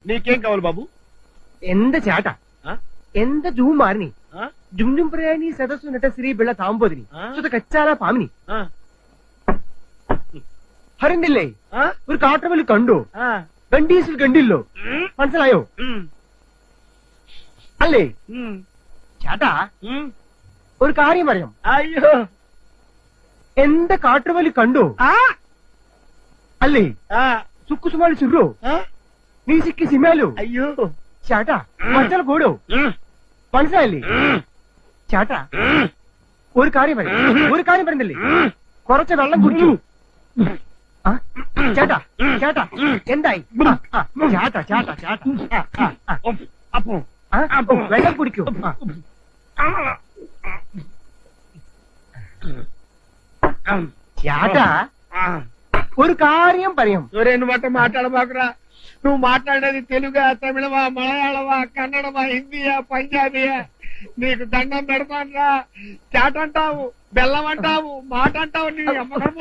నీకేం కావాలి బాబు? ఎంత చేట ఎంత జూ మారిని ജുംജും പ്രയാണി സദസ്സു നട്ട ശ്രീ ബിള്ള താമ്പോതിനി സുത കച്ചാല പാമിനി ഹരണ്ടില്ലേ ഒരു കാട്ടവലി കണ്ടോ ഗണ്ടീസിൽ കണ്ടില്ലോ മനസ്സിലായോ അല്ലേ ചേട്ടാ ഒരു കാര്യം പറയാം അയ്യോ എന്താ കാട്ടുവലി കണ്ടോ അല്ലേ സുക്കുസുമാളി ചുരോ നീ സിക്കി സിമാലോ അയ്യോ ചേട്ടാ മച്ചാൽ കൂടോ മനസ്സിലായില്ലേ ചേട്ടാ ഒരു കാര്യം പറയുന്നില്ലേ കുറച്ച് വെള്ളം കുടിക്കൂ ചേട്ടാ ചേട്ടാ എന്തായി ചേട്ടാ ചേട്ടാ ചേട്ടാ അപ്പൊ വെള്ളം കുടിക്കൂ ചേട്ടാ ഒരു കാര്യം പറയാം నువ్వు మాట్లాడబాకురా నువ్వు మాట్లాడేది తెలుగా తమిళమా మలయాళమా కన్నడమా హిందీయా పంజాబీయా నీకు దండం పెడతానరా చాటంటావు బెల్లం అంటావు మాట అంటావు నీ అమ్మకం